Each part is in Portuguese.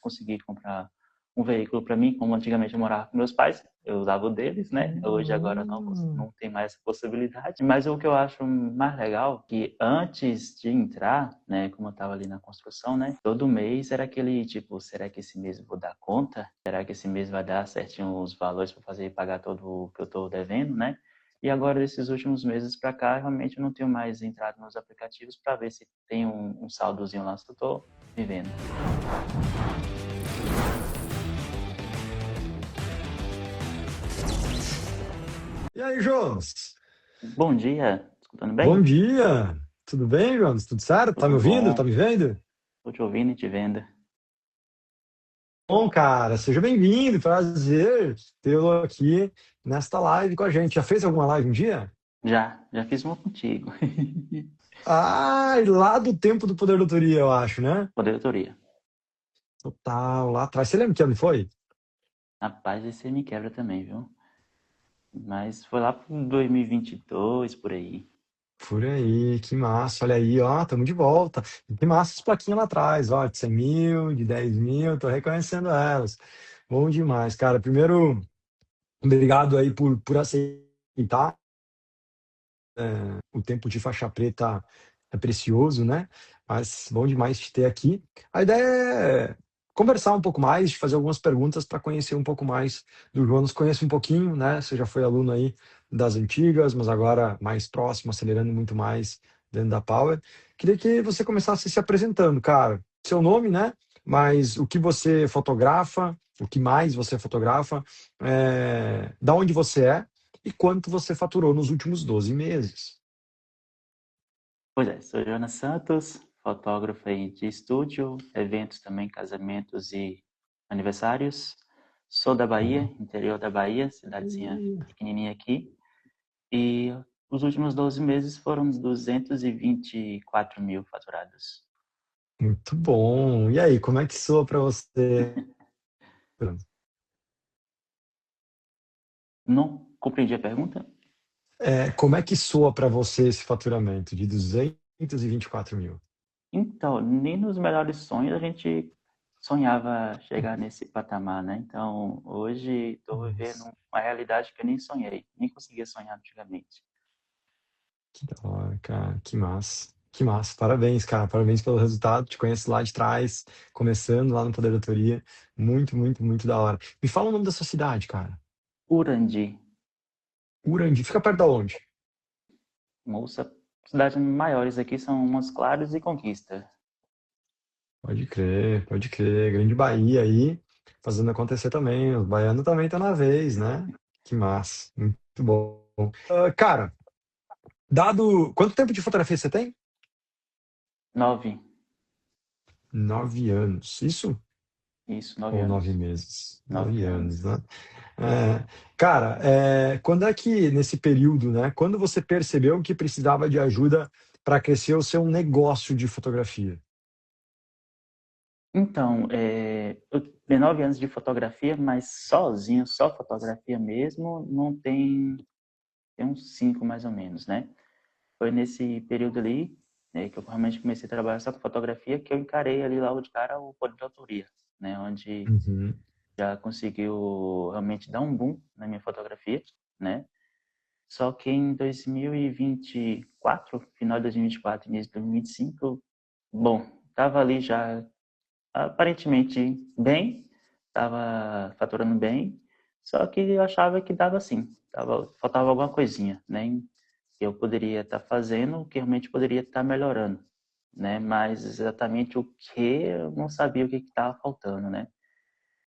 consegui comprar um veículo para mim, como antigamente eu morava com meus pais, eu usava o deles, né? Hoje agora não tem mais essa possibilidade. Mas o que eu acho mais legal, que antes de entrar, né, como eu estava ali na construção, né, todo mês era aquele tipo, será que esse mês eu vou dar conta? Será que esse mês vai dar certinho os valores para fazer pagar todo o que eu estou devendo, né? E agora, desses últimos meses para cá, realmente eu não tenho mais entrado nos aplicativos para ver se tem um saldozinho lá, se eu estou vivendo. E aí, Jones? Bom dia, escutando Bom bem? dia! Tudo bem, Jones? Tudo certo? Tá me Tudo ouvindo? Tá bom, me vendo? estou te ouvindo e te vendo. Bom, cara, seja bem-vindo. Prazer tê-lo aqui nesta live com a gente. Já fez alguma live um dia? Já fiz uma contigo. Ah, e lá do tempo do Poder da Autoria, eu acho, né? Poder autoria. Total, lá atrás. Você lembra que ano foi? Rapaz, esse aí me quebra também, viu? Mas foi lá por 2022, por aí. Por aí, que massa. Olha aí, ó, estamos de volta. E que massa as plaquinhas lá atrás, ó, de 100 mil, de 10 mil, tô reconhecendo elas. Bom demais, cara. Primeiro, obrigado aí por aceitar. O tempo de faixa preta é precioso, né? Mas bom demais te ter aqui. A ideia é conversar um pouco mais, fazer algumas perguntas para conhecer um pouco mais do João. Nos conhece um pouquinho, né? Você já foi aluno aí das antigas, mas agora mais próximo, acelerando muito mais dentro da Power. Queria que você começasse se apresentando, cara. Seu nome, né? Mas o que você fotografa, o que mais você fotografa, da onde você é e quanto você faturou nos últimos 12 meses. Pois é, sou Jonas Santos, fotógrafo aí de estúdio, eventos também, casamentos e aniversários. Sou da Bahia, interior da Bahia, cidadezinha pequenininha aqui. E os últimos 12 meses foram uns 224 mil faturados. Muito bom. E aí, como é que soa para você? Não compreendi a pergunta? Como é que soa para você esse faturamento de 224 mil? Então, nem nos melhores sonhos a gente sonhava chegar nesse patamar, né? Então, hoje estou vivendo Nossa, uma realidade que eu nem sonhei, nem conseguia sonhar antigamente. que da hora, cara. Que massa. Que massa. Parabéns, cara. Parabéns pelo resultado. Te conheço lá de trás, começando lá no Poder da Autoria. Muito, muito, muito da hora. Me fala o nome da sua cidade, cara. Urandi, Urandi. Fica perto da onde? moça, cidades maiores aqui são Montes Claros e Conquista. Pode crer, pode crer. Grande Bahia aí, fazendo acontecer também. Os baianos também estão na vez, né? Que massa. Muito bom. Cara, dado. Quanto tempo de fotografia você tem? 9, 9 anos. Isso? isso, 9 Ou 9 anos. meses? 9 9 anos, né? anos. Cara, quando é que nesse período, né? Quando você percebeu que precisava de ajuda para crescer o seu negócio de fotografia? Então, eu tenho 9 anos de fotografia, mas sozinho, só fotografia mesmo, não tem uns 5 mais ou menos, né? Foi nesse período ali, né, que eu realmente comecei a trabalhar só com fotografia, que eu encarei ali logo de cara o Poder de Autoria, né? Onde Uhum. já conseguiu realmente dar um boom na minha fotografia, né? Só que em 2024, final de 2024, início de 2025, bom, estava ali já aparentemente bem, estava faturando bem, só que eu achava que dava sim, faltava alguma coisinha, né? Que eu poderia estar fazendo, que realmente poderia estar melhorando, né? Mas exatamente o que eu não sabia o que estava faltando, né?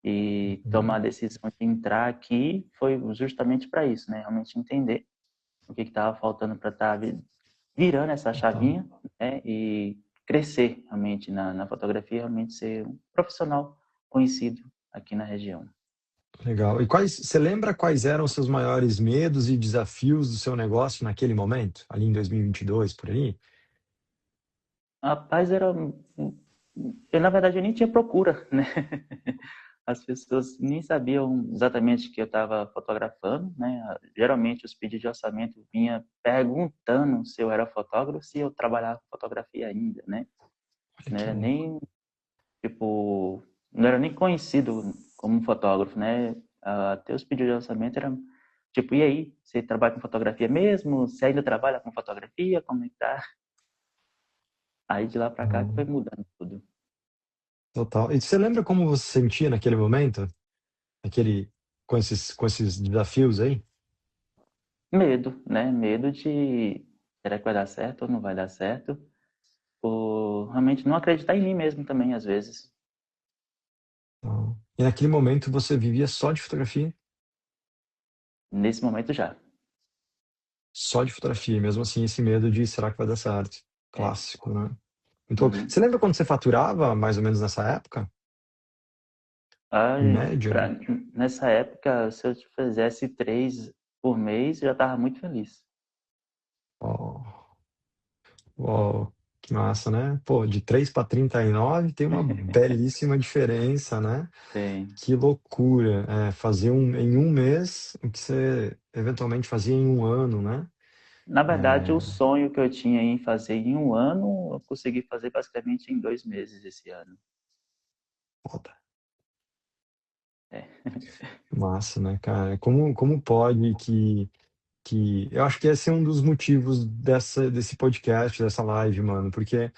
E tomar a Uhum. decisão de entrar aqui foi justamente para isso, né? Realmente entender o que estava faltando para estar virando essa Tá. chavinha, né? E crescer realmente na fotografia, realmente ser um profissional conhecido aqui na região. Legal. E você lembra quais eram os seus maiores medos e desafios do seu negócio naquele momento, ali em 2022, por aí? Rapaz, eu, na verdade, eu nem tinha procura, né? As pessoas nem sabiam exatamente o que eu estava fotografando, né? Geralmente os pedidos de orçamento vinha perguntando se eu era fotógrafo, se eu trabalhava com fotografia ainda, né? Olha que louco. Nem tipo não era nem conhecido como fotógrafo, né? Até os pedidos de orçamento eram tipo, e aí, você trabalha com fotografia mesmo? Você ainda trabalha com fotografia? Como é que tá? Aí de lá pra cá que foi Hum, mudando tudo. Total. E você lembra como você se sentia naquele momento? Aquele, com esses desafios aí? Medo, né? Medo de será que vai dar certo ou não vai dar certo? Por realmente não acreditar em mim mesmo também, às vezes. Então, e naquele momento você vivia só de fotografia? Nesse momento já. Só de fotografia, e mesmo assim esse medo de será que vai dar certo? É. Clássico, né? Então, Uhum. você lembra quando você faturava, mais ou menos nessa época? Em Ai, média? nessa época, se eu fizesse 3 por mês, eu já tava muito feliz. Ó, ó, que massa, né? Pô, de 3 para 39 tem uma belíssima diferença, né? Tem. Que loucura. É, fazer em um mês o que você eventualmente fazia em um ano, né? Na verdade, o É, sonho que eu tinha em fazer em um ano, eu consegui fazer basicamente em 2 meses esse ano. foda. É. Massa, né, cara? Como pode que... Eu acho que esse é um dos motivos desse podcast, dessa live, mano, porque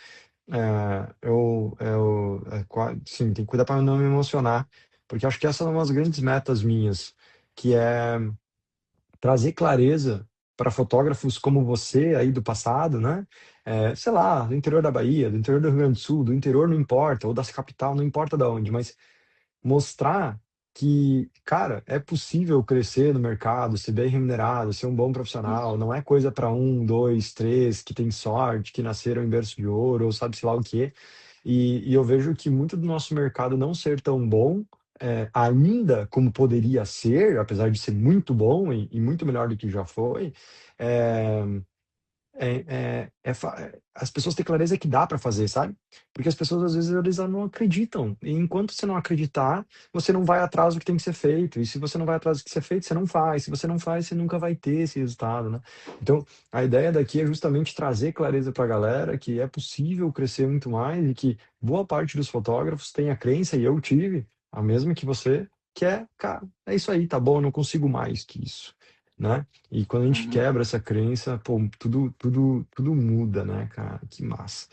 sim, tem que cuidar para não me emocionar, porque acho que essa é uma das grandes metas minhas, que é trazer clareza para fotógrafos como você aí do passado, né? Sei lá, do interior da Bahia, do interior do Rio Grande do Sul, do interior não importa, ou da capital, não importa de onde, mas mostrar que, cara, é possível crescer no mercado, ser bem remunerado, ser um bom profissional, Isso. não é coisa para um, dois, três que tem sorte, que nasceram em berço de ouro, ou sabe-se lá o quê. E eu vejo que muito do nosso mercado não ser tão bom, ainda como poderia ser, apesar de ser muito bom e muito melhor do que já foi, é, as pessoas têm clareza que dá para fazer, sabe? Porque as pessoas às vezes eles não acreditam. E enquanto você não acreditar, você não vai atrás do que tem que ser feito. E se você não vai atrás do que ser feito, você não faz. Se você não faz, você nunca vai ter esse resultado, né? Então, a ideia daqui é justamente trazer clareza para a galera que é possível crescer muito mais e que boa parte dos fotógrafos tem a crença, e eu tive a mesma que você, que é, cara, é isso aí, tá bom, eu não consigo mais que isso, né? E quando a gente Uhum. quebra essa crença, pô, tudo muda, né, cara? Que massa.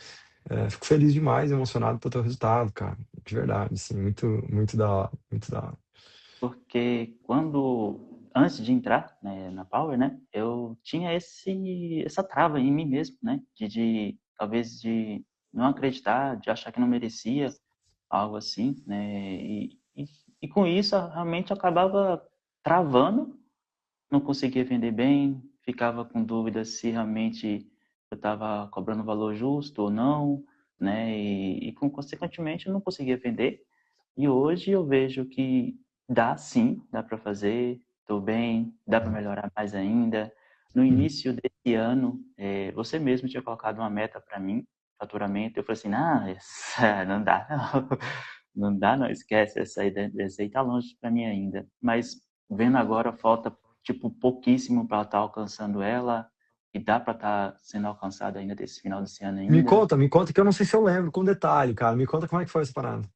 Fico feliz demais, emocionado pelo teu resultado, cara. De verdade, assim, muito, muito da hora, muito da hora. Porque antes de entrar, né, na Power, né, eu tinha essa trava em mim mesmo, né, talvez de não acreditar, de achar que não merecia algo assim, né, e com isso realmente eu acabava travando, não conseguia vender bem, ficava com dúvidas se realmente eu estava cobrando o valor justo ou não, né, consequentemente eu não conseguia vender. E hoje eu vejo que dá sim, dá para fazer, estou bem, dá para melhorar mais ainda. No Hum. início desse ano, você mesmo tinha colocado uma meta para mim, faturamento. Eu falei assim, não, não dá, não. Não dá, não, esquece, essa aí tá longe para mim ainda. Mas vendo agora, falta tipo pouquíssimo para estar alcançando ela, e dá para estar sendo alcançada ainda desse final desse ano ainda. Me conta que eu não sei se eu lembro com detalhe, cara. Me conta como é que foi essa parada.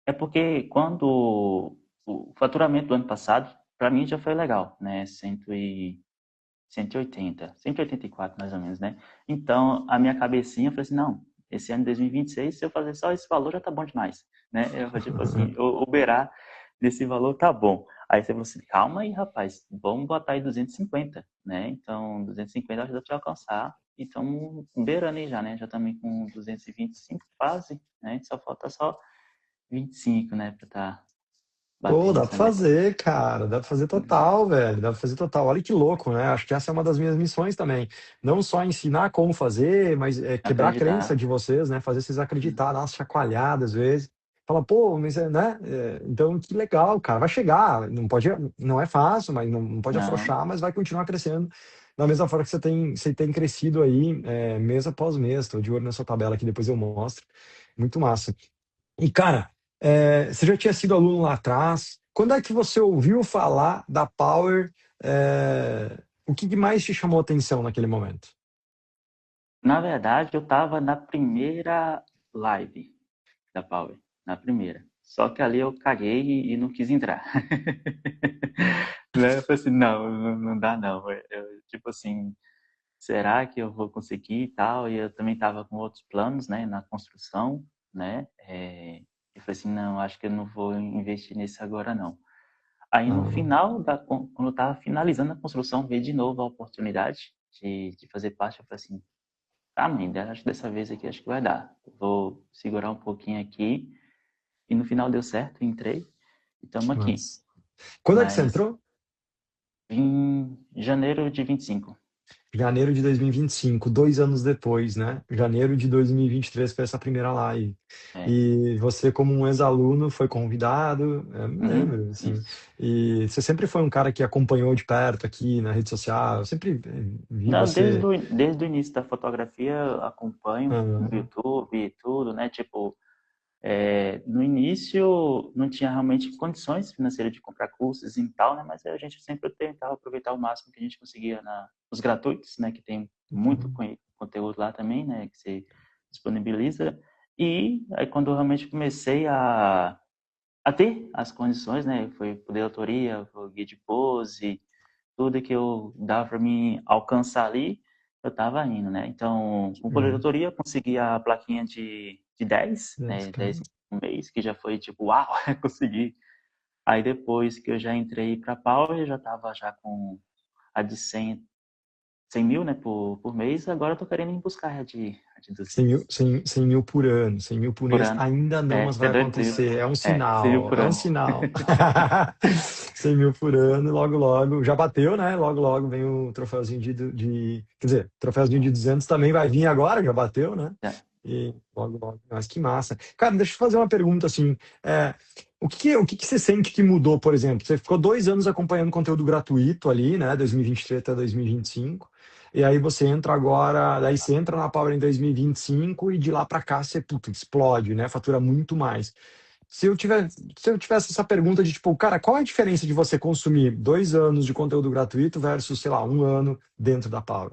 É porque quando o faturamento do ano passado, para mim já foi legal, né? 180, 184 mais ou menos, né? Então, a minha cabecinha foi assim, não, esse ano de 2026, se eu fazer só esse valor já tá bom demais, né? Eu, tipo assim, o beirar desse valor tá bom. Aí você falou assim, calma aí, rapaz, vamos botar aí 250, né? Então, 250 ajuda para alcançar. E estamos beirando aí já, né? Já estamos com 225 quase, né? Só falta 25, né, pra estar Pô, batendo dá pra essa meta. fazer, cara. Dá pra fazer total, velho. Dá pra fazer total. Olha que louco, né? Acho que essa é uma das minhas missões também. Não só ensinar como fazer, mas quebrar a crença Acreditar. de vocês, né? Fazer vocês acreditar, dar umas chacoalhadas às vezes. Fala, pô, mas né? Então, que legal, cara. Vai chegar. Não pode, não é fácil, mas não pode Não, afrouxar, mas vai continuar crescendo. Da mesma forma que você tem crescido aí, mês após mês. Tô de olho na sua tabela aqui, depois eu mostro. Muito massa. E, cara, você já tinha sido aluno lá atrás. Quando é que você ouviu falar da Power? O que mais te chamou a atenção naquele momento? na verdade, eu estava na primeira live da Power. Na primeira. Só que ali eu caguei e não quis entrar. Né? Eu falei assim, não dá não. Tipo assim, será que eu vou conseguir e tal? E eu também estava com outros planos, né, na construção, né? Eu falei assim, não, acho que eu não vou investir nisso agora não. Aí no Ah, final, quando eu estava finalizando a construção, veio de novo a oportunidade de fazer parte. Eu falei assim, ah, mãe, acho que dessa vez aqui acho que vai dar. Vou segurar um pouquinho aqui. E no final deu certo, entrei e estamos que aqui. massa. Quando é que você Mas entrou? em janeiro de 25. Janeiro de 2025, 2 anos depois, né? Janeiro de 2023 foi essa primeira live. É. E você, como um ex-aluno, foi convidado, me lembro, assim. Isso. E você sempre foi um cara que acompanhou de perto aqui na rede social, eu sempre vi Não, você. desde o início da fotografia, eu acompanho no Ah, YouTube e tudo, né? Tipo, no início não tinha realmente condições financeiras de comprar cursos e tal, né? Mas a gente sempre tentava aproveitar o máximo que a gente conseguia nos gratuitos, né? Que tem muito conteúdo lá também, né? Que você disponibiliza. E aí quando eu realmente comecei a ter as condições, né? Foi poder autoria, foi guia de pose, tudo que eu dava para mim alcançar ali, eu estava indo, né? Então, com poder ah, autoria, eu consegui a plaquinha de 10, né? 10K. 10 em um mês, que já foi tipo, uau, consegui. Aí depois que eu já entrei para Power, eu já estava já com a de 100 mil, né, por mês. Agora eu tô querendo ir buscar a de 100 mil, 200 100 mil por ano, 100 mil por por mês, ano. ainda não, mas Você é vai doido? acontecer. É um 100 mil sinal, por é um ano. sinal. 100 mil por ano, logo, logo. Já bateu, né? Logo, logo vem o troféuzinho quer dizer, troféuzinho de 200 também vai vir agora, já bateu, né? É. E logo, logo. Mas que massa. Cara, deixa eu fazer uma pergunta assim. O que você sente que mudou, por exemplo? Você ficou 2 anos acompanhando conteúdo gratuito ali, né? 2023 até 2025. E aí você entra agora, daí você entra na Power em 2025 e de lá para cá você puta, explode, né? Fatura muito mais. Se eu tivesse essa pergunta de tipo, cara, qual é a diferença de você consumir 2 anos de conteúdo gratuito versus, sei lá, um ano dentro da Power?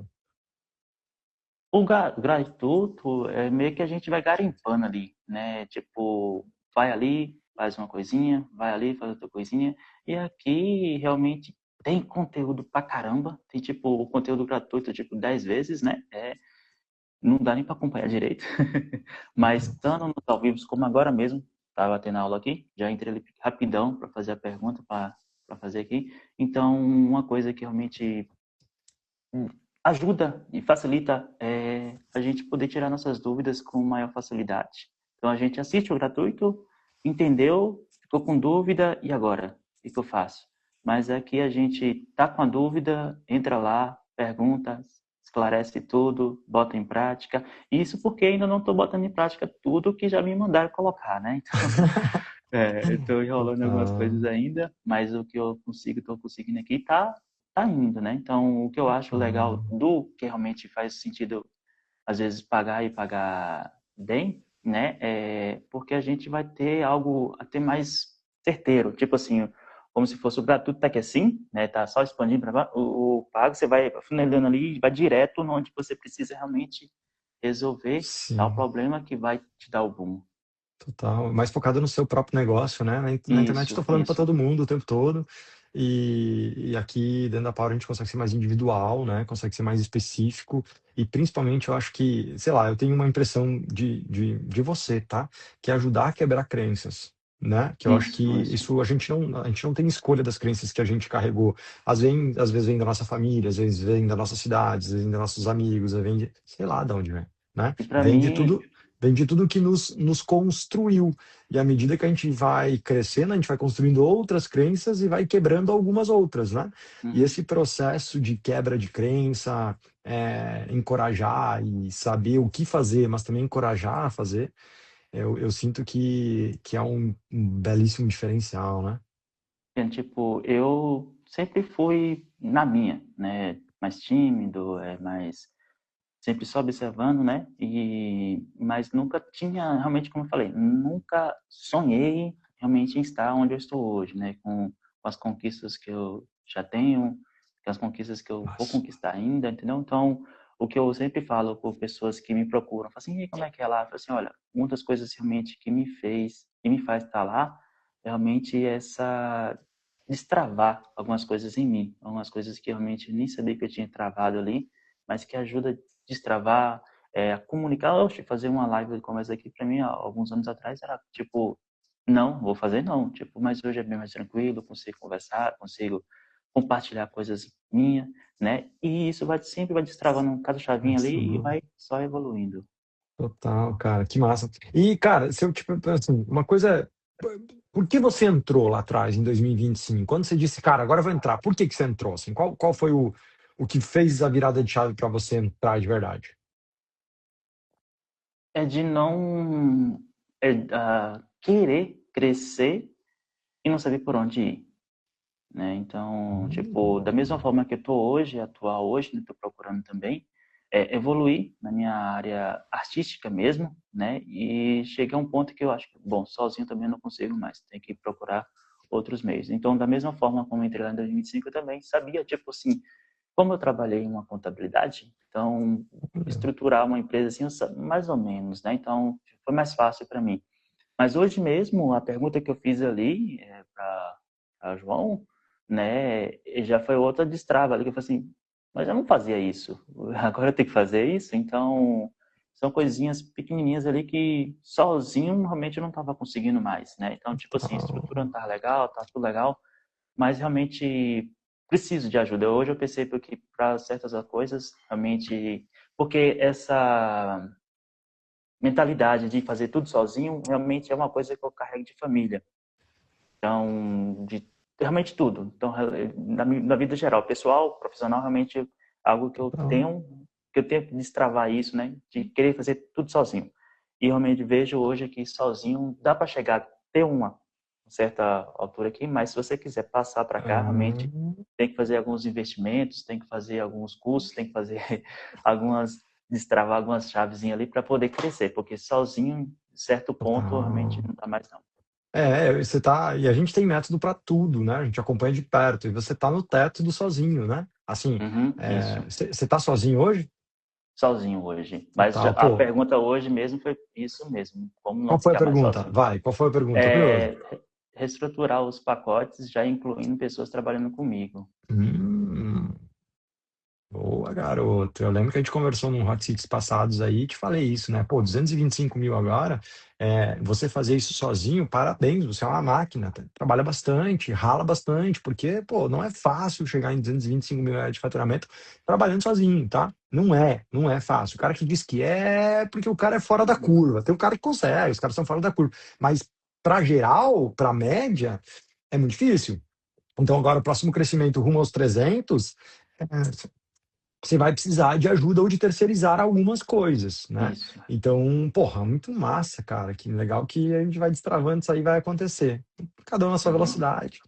O gratuito é meio que a gente vai garimpando ali, né? Tipo, vai ali, faz uma coisinha, vai ali, faz outra coisinha. E aqui realmente tem conteúdo pra caramba. Tem tipo o conteúdo gratuito, tipo, 10 vezes, né? Não dá nem pra acompanhar direito. Mas estando nos ao vivo, como agora mesmo, tava tendo aula aqui, já entrei ali rapidão para fazer a pergunta, para fazer aqui. Então, uma coisa que realmente ajuda e facilita a gente poder tirar nossas dúvidas com maior facilidade. Então a gente assiste o gratuito, entendeu, ficou com dúvida e agora? O que eu faço? Mas aqui a gente tá com a dúvida, entra lá, pergunta, esclarece tudo, bota em prática. Isso porque ainda não estou botando em prática tudo que já me mandaram colocar, né? Então, estou enrolando algumas Total, coisas ainda, mas o que eu consigo, estou conseguindo aqui, tá indo, né? Então, o que eu acho legal total. do que realmente faz sentido, às vezes, pagar e pagar bem, né? Porque a gente vai ter algo até mais certeiro. Tipo assim, como se fosse o gratuito, tá aqui assim, né? Tá só expandindo para o pago, você vai funilando ali e vai direto onde você precisa realmente resolver tal Sim. problema que vai te dar o boom. Total, mais focado no seu próprio negócio, né? Na internet Isso, estou falando para isso. todo mundo o tempo todo, e aqui dentro da Power a gente consegue ser mais individual, né? Consegue ser mais específico, e principalmente eu acho que, sei lá, eu tenho uma impressão de você, tá? Que é ajudar a quebrar crenças, né? Que eu acho que Isso. isso a gente não tem escolha das crenças que a gente carregou. Às vezes vem da nossa família, às vezes vem da nossa cidade, às vezes vem dos nossos amigos, às vezes vem de, sei lá de onde vem, né? E para Vem de mim, tudo. Vem de tudo que nos construiu. E à medida que a gente vai crescendo, a gente vai construindo outras crenças e vai quebrando algumas outras, né? E uhum. esse processo de quebra de crença, encorajar e saber o que fazer, mas também encorajar a fazer, eu sinto que é um belíssimo diferencial, né? Tipo, eu sempre fui na minha, né? Mais tímido, mais sempre só observando, né? Mas nunca tinha, realmente, como eu falei, nunca sonhei realmente em estar onde eu estou hoje, né? Com as conquistas que eu já tenho, com as conquistas que eu vou Mas, conquistar ainda, entendeu? Então, o que eu sempre falo com pessoas que me procuram, falo assim, e como é que é lá? Eu falo assim, olha, uma das coisas realmente que me faz estar lá, realmente é essa destravar algumas coisas em mim, algumas coisas que realmente nem sabia que eu tinha travado ali, mas que ajuda a destravar, a comunicar. Oxe, fazer uma live como essa aqui para mim, há alguns anos atrás, era tipo, não, vou fazer não, tipo, mas hoje é bem mais tranquilo, consigo conversar, consigo compartilhar coisas minhas, né? E isso sempre vai destravando cada chavinha ali e Isso, vai só evoluindo. total, cara, que massa. E, cara, se eu, tipo, assim, uma coisa. Por que você entrou lá atrás, em 2025? Quando você disse, cara, agora eu vou entrar, por que que você entrou? Assim, qual foi o que fez a virada de chave para você entrar de verdade? É de não querer crescer e não saber por onde ir, né? Então, tipo, da mesma forma que eu tô hoje, atuar hoje, né, tô procurando também evoluir na minha área artística mesmo, né? E chegar a um ponto que eu acho que, bom, sozinho também não consigo mais, tem que procurar outros meios. Então, da mesma forma como eu entrei lá em 2025, eu também sabia, tipo assim, como eu trabalhei em uma contabilidade, então estruturar uma empresa assim, mais ou menos, né? Então, foi mais fácil para mim. Mas hoje mesmo, a pergunta que eu fiz ali para João, né, já foi outra destrava ali, que eu falei assim, mas eu não fazia isso, agora eu tenho que fazer isso? Então, são coisinhas pequenininhas ali que sozinho realmente eu não estava conseguindo mais, né? Então, tipo assim, a estrutura não tá legal, tá tudo legal, mas realmente preciso de ajuda. Hoje eu percebo que para certas coisas, realmente, porque essa mentalidade de fazer tudo sozinho realmente é uma coisa que eu carrego de família. Então, de realmente tudo. Então, na vida geral, pessoal, profissional, realmente é algo Total. que eu tenho que destravar isso, né? De querer fazer tudo sozinho. E realmente vejo hoje que sozinho dá para chegar a ter uma certa altura aqui, mas se você quiser passar para cá, realmente Ah, tem que fazer alguns investimentos, tem que fazer alguns cursos, tem que fazer algumas destravar algumas chavezinhas ali para poder crescer, porque sozinho, certo ponto, realmente total. não dá mais não. Você tá, e a gente tem método para tudo, né? A gente acompanha de perto, e você tá no teto do sozinho, né? Assim, Uhum, isso. você tá sozinho hoje? Sozinho hoje. Mas Total. a Pô, pergunta hoje mesmo foi isso mesmo. Como não qual foi a ficar mais pergunta? sozinho? Vai, qual foi a pergunta? Tô curioso. É reestruturar os pacotes, já incluindo pessoas trabalhando comigo. Hum. Boa, garoto. Eu lembro que a gente conversou num Hot Seats passados aí e te falei isso, né? Pô, 225 mil agora, você fazer isso sozinho, parabéns, você é uma máquina, trabalha bastante, rala bastante, porque, pô, não é fácil chegar em 225 mil reais de faturamento trabalhando sozinho, tá? Não é fácil. O cara que diz que é porque o cara é fora da curva. Tem um cara que consegue, os caras são fora da curva. Mas para geral, para média, é muito difícil. Então agora o próximo crescimento rumo aos 300, você vai precisar de ajuda ou de terceirizar algumas coisas, né? Isso. Então, porra, muito massa, cara. Que legal que a gente vai destravando, isso aí vai acontecer. Cada um na sua Uhum, velocidade,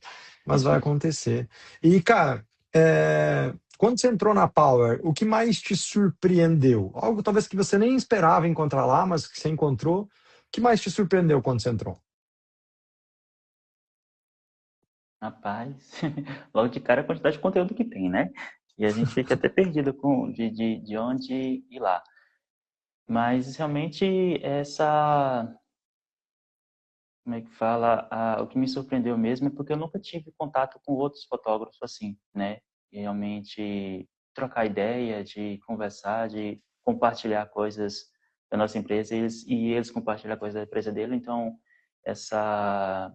mas isso vai mesmo. acontecer. E, cara, quando você entrou na Power, o que mais te surpreendeu? Algo talvez que você nem esperava encontrar lá, mas que você encontrou. O que mais te surpreendeu quando você entrou? Rapaz, logo de cara a quantidade de conteúdo que tem, né? E a gente fica até perdido de onde ir lá. Mas realmente como é que fala, o que me surpreendeu mesmo é porque eu nunca tive contato com outros fotógrafos assim, né? E realmente trocar ideia, de conversar, de compartilhar coisas da nossa empresa e eles compartilhar coisas da empresa dele. Então, essa,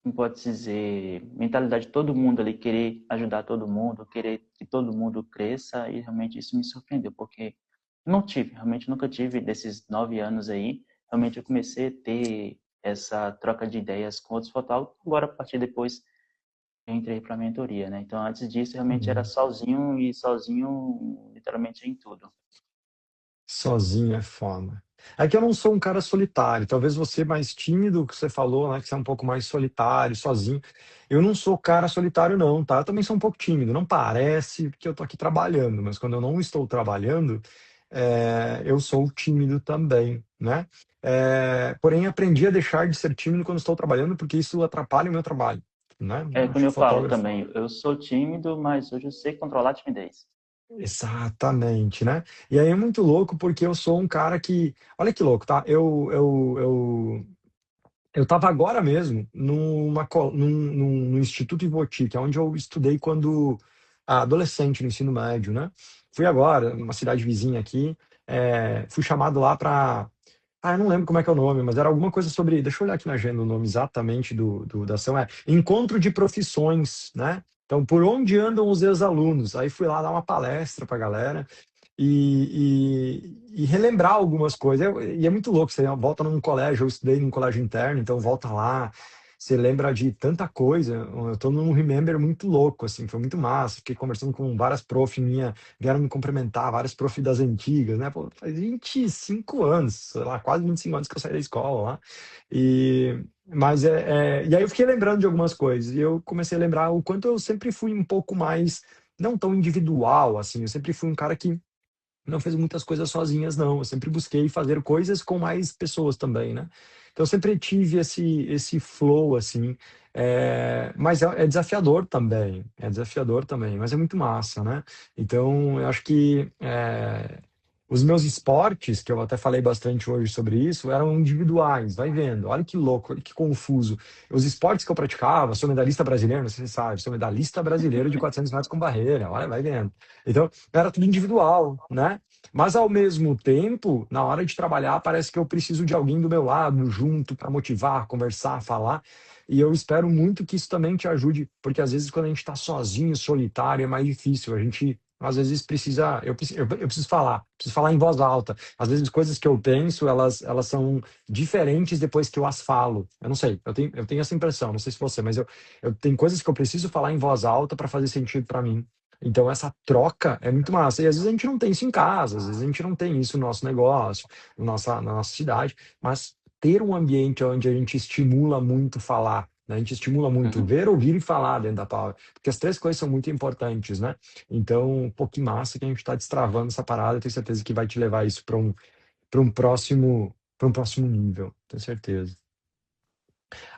como pode dizer, mentalidade de todo mundo ali, querer ajudar todo mundo, querer que todo mundo cresça, e realmente isso me surpreendeu, porque não tive, realmente nunca tive desses 9 anos aí, realmente eu comecei a ter essa troca de ideias com outros fotógrafos, agora a partir depois eu entrei para a mentoria, né? Então antes disso realmente era Hum. sozinho e sozinho literalmente em tudo. Sozinho é foda. É que eu não sou um cara solitário. Talvez você mais tímido, que você falou, né? Que você é um pouco mais solitário, sozinho. Eu não sou cara solitário, não, tá? Eu também sou um pouco tímido. Não parece que eu tô aqui trabalhando, mas quando eu não estou trabalhando, eu sou tímido também, né? Porém, aprendi a deixar de ser tímido quando estou trabalhando, porque isso atrapalha o meu trabalho, né? É Acho como que eu falo fotógrafo. também, eu sou tímido, mas hoje eu sei controlar a timidez. Exatamente, né? E aí é muito louco porque eu sou um cara que, olha que louco, tá? Eu estava agora mesmo num Instituto Ivoti, que é onde eu estudei quando adolescente, no ensino médio, né? Fui agora, numa cidade vizinha aqui, fui chamado lá para. Ah, eu não lembro como é que é o nome, mas era alguma coisa sobre. Deixa eu olhar aqui na agenda o nome exatamente da ação. É Encontro de Profissões, né? Então, por onde andam os ex-alunos? Aí fui lá dar uma palestra para a galera e relembrar algumas coisas. E é muito louco, você volta num colégio, eu estudei num colégio interno, então volta lá, você lembra de tanta coisa. Eu tô num remember muito louco, assim, foi muito massa. Fiquei conversando com várias prof minha, vieram me cumprimentar, várias prof das antigas, né? Pô, faz 25 anos, sei lá, quase 25 anos que eu saí da escola lá. E aí eu fiquei lembrando de algumas coisas, e eu comecei a lembrar o quanto eu sempre fui um pouco mais, não tão individual, assim, eu sempre fui um cara que não fez muitas coisas sozinhas, não. Eu sempre busquei fazer coisas com mais pessoas também, né? Então, eu sempre tive esse flow, assim. Mas é desafiador também. É desafiador também, mas é muito massa, né? Então, eu acho que os meus esportes, que eu até falei bastante hoje sobre isso, eram individuais, vai vendo. Olha que louco, olha que confuso. Os esportes que eu praticava, sou medalhista brasileiro, não sei se você sabe, sou medalhista brasileiro de 400 metros com barreira, olha, vai vendo. Então, era tudo individual, né? Mas, ao mesmo tempo, na hora de trabalhar, parece que eu preciso de alguém do meu lado, junto, para motivar, conversar, falar. E eu espero muito que isso também te ajude, porque às vezes quando a gente está sozinho, solitário, é mais difícil. A gente às vezes precisa, eu preciso falar em voz alta. Às vezes coisas que eu penso, elas são diferentes depois que eu as falo. Eu não sei, eu tenho essa impressão, não sei se você, mas eu tenho coisas que eu preciso falar em voz alta para fazer sentido para mim. Então essa troca é muito massa. E às vezes a gente não tem isso em casa, às vezes a gente não tem isso no nosso negócio, na nossa cidade, mas ter um ambiente onde a gente estimula muito falar, né? A gente estimula muito Uhum. ver, ouvir e falar dentro da Power, porque as três coisas são muito importantes, né? Então, pô, que massa que a gente está destravando essa parada. Eu tenho certeza que vai te levar isso para um próximo nível. Tenho certeza.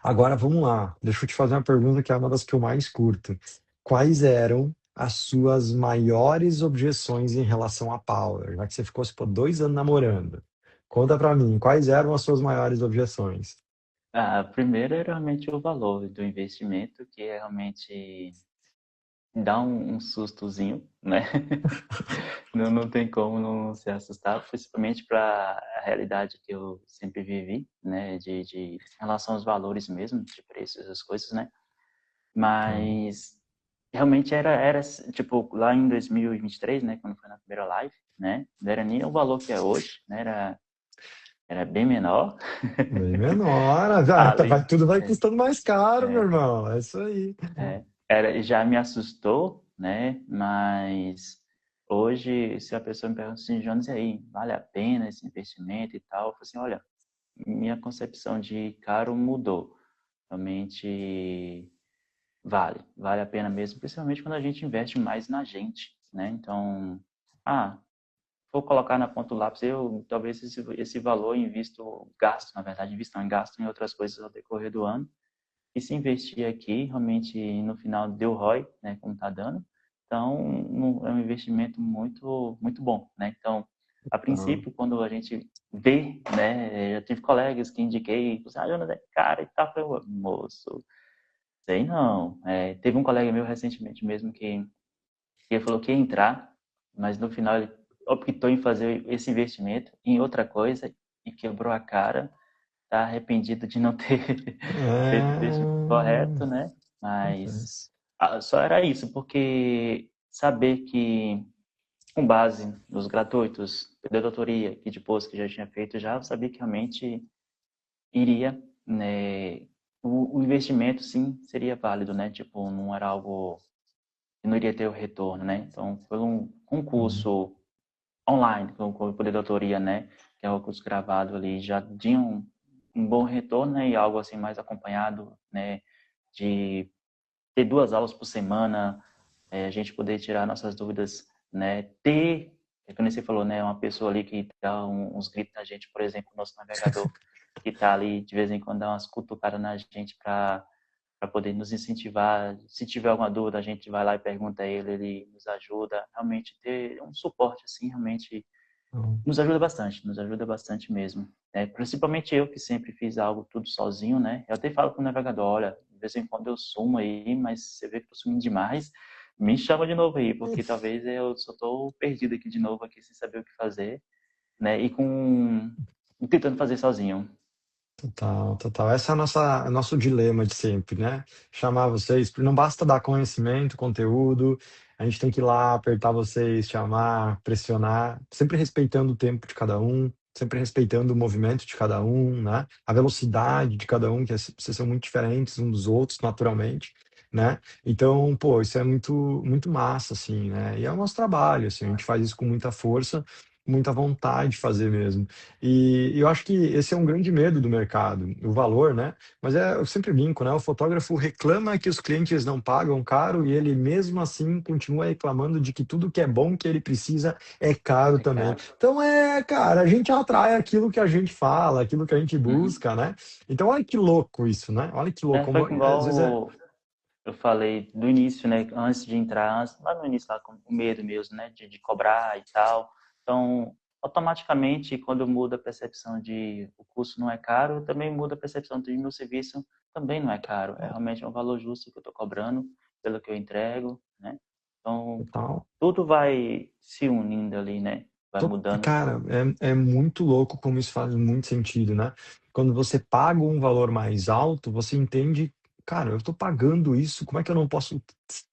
Agora, vamos lá. Deixa eu te fazer uma pergunta que é uma das que eu mais curto. Quais eram as suas maiores objeções em relação à Power? Já que você ficou, tipo, 2 anos namorando. Conta pra mim, quais eram as suas maiores objeções? A primeira é realmente o valor do investimento, que é realmente dá um sustozinho, né? Não tem como não se assustar, principalmente para a realidade que eu sempre vivi, né? De em relação aos valores mesmo, de preços, essas coisas, né? Tá. Mas realmente era tipo, lá em 2023, né? Quando foi na primeira live, né? Não era nem o valor que é hoje, né? Era bem menor. Bem menor. Ali, Tudo vai é, custando mais caro, meu é, irmão. É isso aí. já me assustou, né? Mas hoje, se a pessoa me pergunta assim, Jonas, e aí, vale a pena esse investimento e tal? Eu falo assim, olha, minha concepção de caro mudou. Realmente vale a pena mesmo, principalmente quando a gente investe mais na gente, né? Então, vou colocar na ponta do lápis, eu talvez esse valor invisto, gasto, na verdade, invisto não, gasto em outras coisas ao decorrer do ano. E se investir aqui, realmente no final deu ROI, né, como está dando. Então, é um investimento muito, muito bom, né? Então, a Tá. princípio, quando a gente vê, né, eu tive colegas que indiquei, Jonas é cara e tal, eu falei, moço, sei não. Teve um colega meu recentemente mesmo que ele falou que ia entrar, mas no final ele optou em fazer esse investimento em outra coisa e quebrou a cara. Tá arrependido de não ter feito o investimento correto, né? Mas Acontece. só era isso, porque saber que, com base nos gratuitos da doutoria e de pós que já tinha feito, já eu sabia que realmente iria, né? O investimento, sim, seria válido, né? Tipo, não era algo que não iria ter o retorno, né? Então, foi um Hum. concurso online, com o poder da autoria, né? Que é o curso gravado ali, já tinha um bom retorno, né? E algo assim mais acompanhado, né? De ter 2 aulas por semana, a gente poder tirar nossas dúvidas, né? Ter, como você falou, né? Uma pessoa ali que dá uns gritos na gente, por exemplo, o nosso navegador, que tá ali de vez em quando dá umas cutucadas na gente para para poder nos incentivar. Se tiver alguma dúvida, a gente vai lá e pergunta a ele, ele nos ajuda. Realmente ter um suporte assim, realmente Então, nos ajuda bastante mesmo. Principalmente eu que sempre fiz algo tudo sozinho, né? Eu até falo com o navegador, olha, de vez em quando eu sumo aí, mas você vê que eu sumindo demais, me chama de novo aí, porque talvez eu só tô perdido aqui de novo aqui sem saber o que fazer, né? E tentando fazer sozinho. total, total. Esse é o nosso dilema de sempre, né? Chamar vocês, porque não basta dar conhecimento, conteúdo, a gente tem que ir lá, apertar vocês, chamar, pressionar, sempre respeitando o tempo de cada um, sempre respeitando o movimento de cada um, né? A velocidade de cada um, que vocês são muito diferentes uns dos outros, naturalmente, né? Então, pô, isso é muito, muito massa, assim, né? E é o nosso trabalho, assim, a gente faz isso com muita força, muita vontade de fazer mesmo. E eu acho que esse é um grande medo do mercado, o valor, né? Mas eu sempre brinco, né? O fotógrafo reclama que os clientes não pagam caro e ele mesmo assim continua reclamando de que tudo que é bom que ele precisa é caro É também. caro. Então cara, a gente atrai aquilo que a gente fala, aquilo que a gente Uhum. busca, né? Então olha que louco isso, né? Olha que louco, Foi às vezes é. igual eu falei do início, né? Antes de entrar, lá no início, lá com o medo mesmo, né? De cobrar e tal. Então, automaticamente, quando muda a percepção de o custo não é caro, também muda a percepção de meu serviço também não é caro. É realmente um valor justo que eu estou cobrando pelo que eu entrego, né? Então, Total. tudo vai se unindo ali, né? Vai mudando. Cara, é muito louco como isso faz muito sentido, né? Quando você paga um valor mais alto, você entende, cara, eu tô pagando isso, como é que eu não posso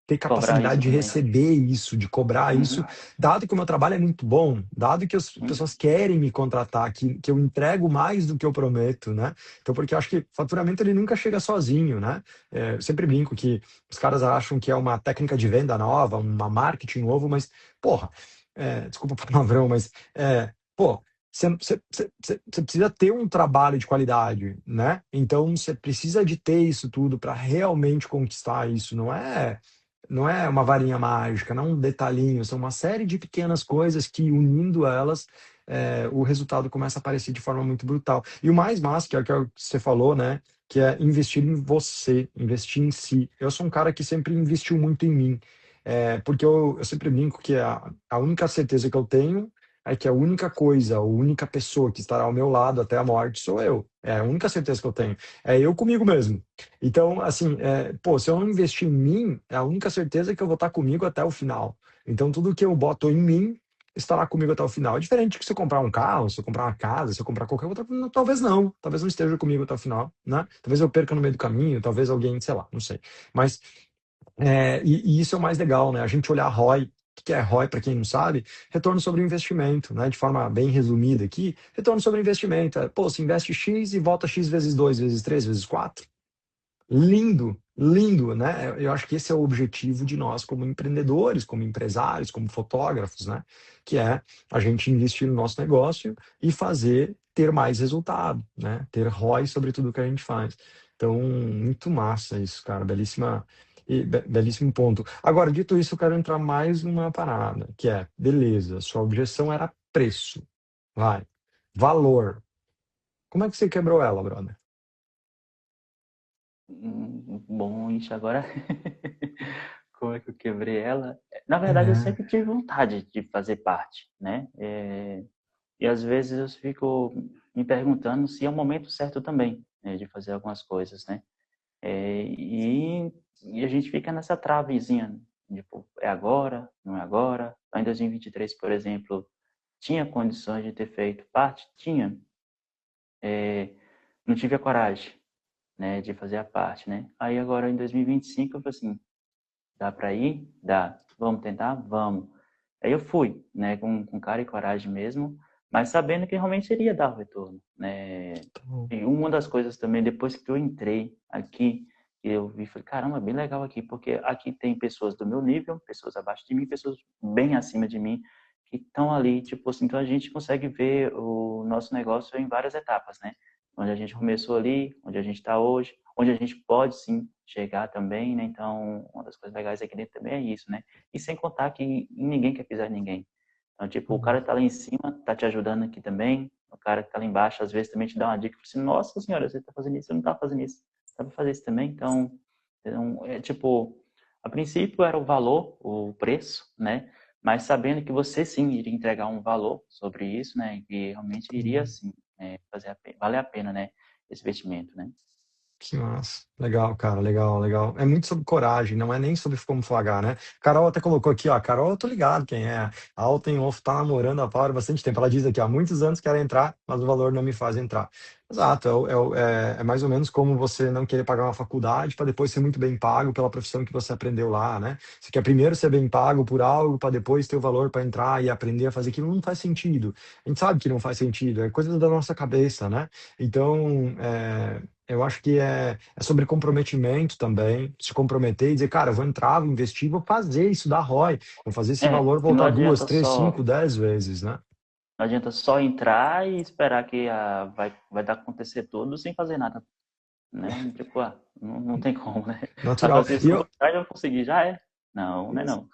ter Cobrar capacidade isso de também. receber isso, de cobrar Uhum, isso, dado que o meu trabalho é muito bom, dado que as uhum. pessoas querem me contratar, que eu entrego mais do que eu prometo, né? Então, porque eu acho que faturamento ele nunca chega sozinho, né? Eu sempre brinco que os caras acham que é uma técnica de venda nova, uma marketing novo, mas, porra, desculpa o palavrão, mas, pô, você precisa ter um trabalho de qualidade, né? Então, você precisa de ter isso tudo para realmente conquistar isso. Não é uma varinha mágica, não é um detalhinho, são uma série de pequenas coisas que, unindo elas, o resultado começa a aparecer de forma muito brutal. E o mais massa, que é o que você falou, né? Que é investir em você, investir em si. Eu sou um cara que sempre investiu muito em mim. Porque eu sempre brinco que a única certeza que eu tenho é que a única coisa, a única pessoa que estará ao meu lado até a morte sou eu. É a única certeza que eu tenho. É eu comigo mesmo. Então, assim, pô, se eu não investir em mim, é a única certeza que eu vou estar comigo até o final. Então, tudo que eu boto em mim estará comigo até o final. É diferente que se eu comprar um carro, se eu comprar uma casa, se eu comprar qualquer outra, talvez não esteja comigo até o final, né? Talvez eu perca no meio do caminho, talvez alguém, sei lá, não sei. Mas e isso é o mais legal, né? A gente olhar ROI. O que é ROI, para quem não sabe? Retorno sobre investimento, né? De forma bem resumida aqui, retorno sobre investimento. Pô, se investe X e volta X vezes 2 vezes 3 vezes 4. Lindo, lindo, né? Eu acho que esse é o objetivo de nós como empreendedores, como empresários, como fotógrafos, né? Que é a gente investir no nosso negócio e fazer ter mais resultado, né? Ter ROI sobre tudo que a gente faz. Então, muito massa isso, cara. Belíssimo ponto. Agora, dito isso, eu quero entrar mais numa parada, que é, beleza, sua objeção era preço. Vai. Valor. Como é que você quebrou ela, brother? Bom, isso agora. Como é que eu quebrei ela? Na verdade, eu É, sempre tive vontade de fazer parte, né? E às vezes eu fico me perguntando se é o momento certo também, né, de fazer algumas coisas, né? E a gente fica nessa travezinha, tipo, é agora, não é agora. Lá em 2023, por exemplo, tinha condições de ter feito parte? Tinha. Não tive a coragem, né, de fazer a parte, né? Aí agora em 2025 eu falei assim, dá para ir? Dá. Vamos tentar? Vamos. Aí eu fui, né, com cara e coragem mesmo, mas sabendo que realmente iria dar o retorno, né? E uma das coisas também, depois que eu entrei aqui, eu vi, falei, caramba, bem legal aqui, porque aqui tem pessoas do meu nível, pessoas abaixo de mim, pessoas bem acima de mim, que estão ali, tipo assim, então a gente consegue ver o nosso negócio em várias etapas, né? Onde a gente começou ali, onde a gente está hoje, onde a gente pode sim chegar também, né? Então, uma das coisas legais aqui dentro também é isso, né? E sem contar que ninguém quer pisar em ninguém. Então, tipo, o cara que tá lá em cima, tá te ajudando aqui também. O cara que tá lá embaixo, às vezes, também te dá uma dica. Fala assim, nossa senhora, você tá fazendo isso, eu não tá fazendo isso. Dá pra fazer isso também? Então, Então, tipo, a princípio era o valor, o preço, né? Mas sabendo que você sim iria entregar um valor sobre isso, né? Que realmente iria sim valer a pena, né? Esse investimento, né? Que massa. Legal, cara, legal, legal. É muito sobre coragem, não é nem sobre como pagar, né? Carol até colocou aqui, ó. Carol, eu tô ligado quem é. A Alten Wolf tá namorando a Paula há bastante tempo. Ela diz aqui, há muitos anos quero entrar, mas o valor não me faz entrar. Exato, é mais ou menos como você não querer pagar uma faculdade para depois ser muito bem pago pela profissão que você aprendeu lá, né? Você quer primeiro ser bem pago por algo para depois ter o valor para entrar e aprender a fazer aquilo. Não faz sentido. A gente sabe que não faz sentido, é coisa da nossa cabeça, né? Então, eu acho que é sobre comprometimento também, se comprometer e dizer, cara, eu vou entrar, vou investir, vou fazer isso dar ROI, vou fazer esse valor E não voltar duas, adianta três, cinco, só 10 vezes, né? não adianta só entrar e esperar que vai dar acontecer tudo sem fazer nada, né? Tipo, não tem como, né? Ela fala Natural. assim, E se eu eu, vou entrar, já vou conseguir, já é. Não, não é não.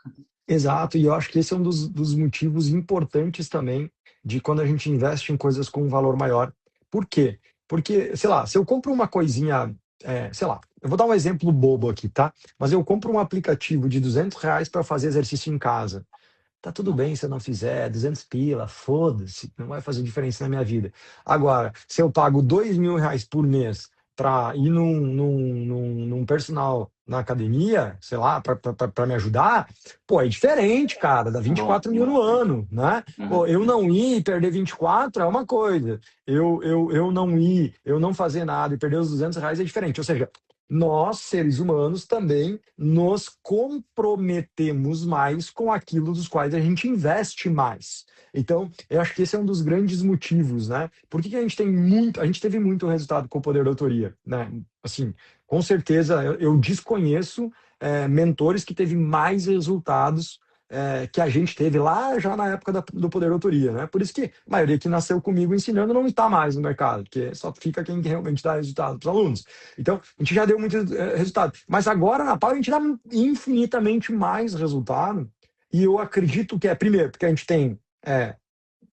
exato, e eu acho que esse é um dos motivos importantes também de quando a gente investe em coisas com um valor maior. Por quê? Porque, sei lá, se eu compro uma coisinha, sei lá, eu vou dar um exemplo bobo aqui, tá? Mas eu compro um aplicativo de R$ 200 para fazer exercício em casa. Tá tudo bem se eu não fizer, 200 pila, foda-se, não vai fazer diferença na minha vida. Agora, se eu pago R$ 2.000 por mês para ir num personal na academia, sei lá, para me ajudar, pô, é diferente, cara, dá vinte e Bom quatro mil no demais. ano, né? Pô, Uhum. eu não ir e perder 24 é uma coisa, eu não ir, eu não fazer nada e perder os R$ 200 é diferente. Ou seja, nós, seres humanos, também nos comprometemos mais com aquilo dos quais a gente investe mais. Então, eu acho que esse é um dos grandes motivos, né? Por que que a gente teve muito resultado com o poder da autoria, né? Assim, com certeza, eu desconheço mentores que teve mais resultados que a gente teve lá já na época do poder da autoria, né? Por isso que a maioria que nasceu comigo ensinando não está mais no mercado, porque só fica quem realmente dá resultado para os alunos. Então, a gente já deu muito resultado. Mas agora, na Pau, a gente dá infinitamente mais resultado. E eu acredito que primeiro, porque a gente tem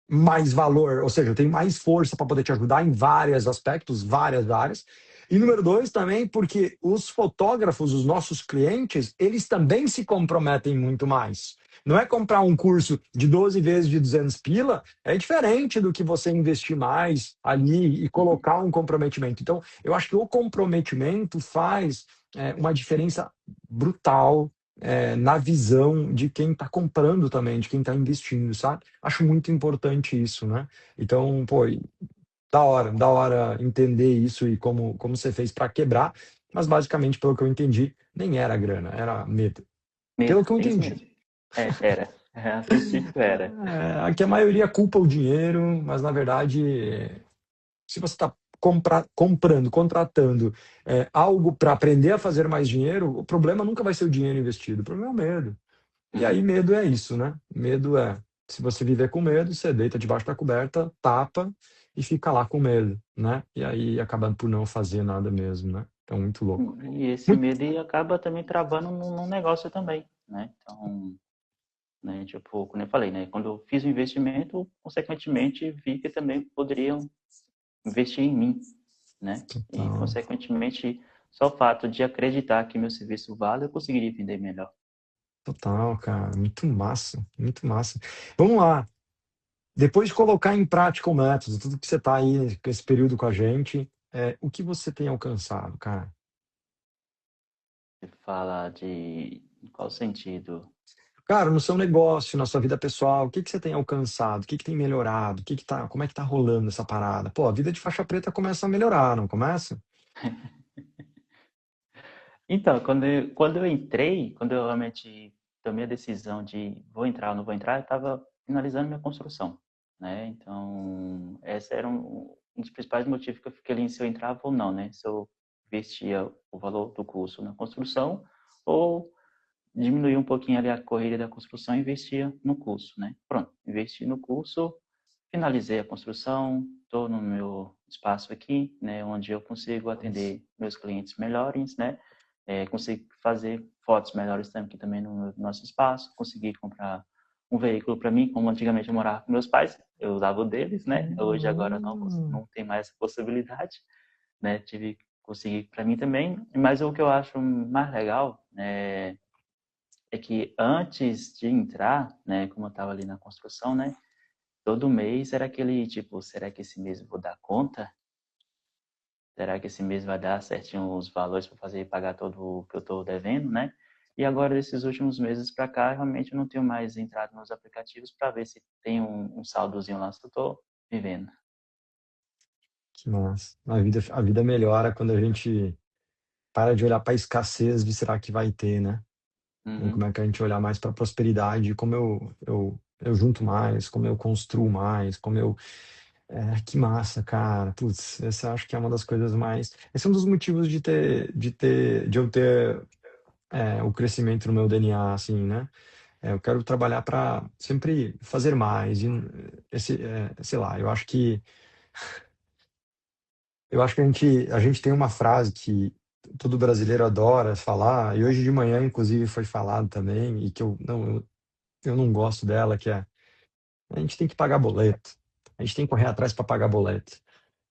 mais valor, ou seja, eu tenho mais força para poder te ajudar em vários aspectos, várias áreas. E número dois também, porque os fotógrafos, os nossos clientes, eles também se comprometem muito mais. Não é comprar um curso de 12 vezes de 200 pila, é diferente do que você investir mais ali e colocar um comprometimento. Então, eu acho que o comprometimento faz uma diferença brutal na visão de quem está comprando também, de quem está investindo, sabe? Acho muito importante isso, né? Então, pô, da hora entender isso e como você fez para quebrar, mas basicamente, pelo que eu entendi, nem era grana, era medo. Medo, Pelo que eu é isso entendi. mesmo. Era. A princípio era. Aqui a maioria culpa o dinheiro, mas na verdade, se você está comprando, contratando algo para aprender a fazer mais dinheiro, o problema nunca vai ser o dinheiro investido, o problema é o medo. E aí, Uhum. medo é isso, né? Medo se você viver com medo, você deita debaixo da coberta, tapa e fica lá com medo, né? E aí acaba por não fazer nada mesmo, né? Então, muito louco. E esse Muito, medo acaba também travando num negócio também, né? Então, né, tipo, como eu falei, né? Quando eu fiz o investimento, consequentemente, vi que também poderiam investir em mim, né? E, total, consequentemente, só o fato de acreditar que meu serviço vale, eu conseguiria vender melhor. total, cara. Muito massa, muito massa. Vamos lá. Depois de colocar em prática o método, tudo que você está aí com esse período com a gente, o que você tem alcançado, cara? Você fala de em qual sentido? Cara, no seu negócio, na sua vida pessoal, o que que você tem alcançado? O que que tem melhorado? Como é que tá rolando essa parada? Pô, a vida de faixa preta começa a melhorar, não começa? Então, quando eu entrei, quando eu realmente tomei a decisão de vou entrar ou não vou entrar, eu estava finalizando minha construção, né? Então, esse era um dos principais motivos que eu fiquei ali se eu entrava ou não, né? Se eu investia o valor do curso na construção ou diminuía um pouquinho ali a corrida da construção e investia no curso, né? Pronto, investi no curso, finalizei a construção, estou no meu espaço aqui, né, onde eu consigo atender meus clientes melhores, né? Consigo fazer fotos melhores aqui também no nosso espaço, consegui comprar um veículo para mim, como antigamente eu morava com meus pais, eu usava o deles, né? Hoje agora não tem mais essa possibilidade, né? conseguir para mim também. Mas o que eu acho mais legal é que antes de entrar, né, como eu estava ali na construção, né, todo mês era aquele tipo, será que esse mês eu vou dar conta? Será que esse mês vai dar certinho os valores para fazer pagar todo o que eu estou devendo, né? E agora, desses últimos meses para cá, realmente eu não tenho mais entrado nos aplicativos para ver se tem um saldozinho lá se eu estou vivendo. Que massa. A vida melhora quando a gente para de olhar para a escassez de será que vai ter, né? E como é Uhum. que a gente olhar mais para a prosperidade, como eu junto mais, como eu construo mais, como eu. Que massa, cara. Putz, essa eu acho que é uma das coisas mais. Esse é um dos motivos de eu ter o crescimento no meu DNA, assim, né? Eu quero trabalhar para sempre fazer mais. E sei lá, eu acho que a gente tem uma frase que todo brasileiro adora falar, e hoje de manhã, inclusive, foi falado também, e que eu não gosto dela, que é: a gente tem que pagar boleto. A gente tem que correr atrás para pagar boleto.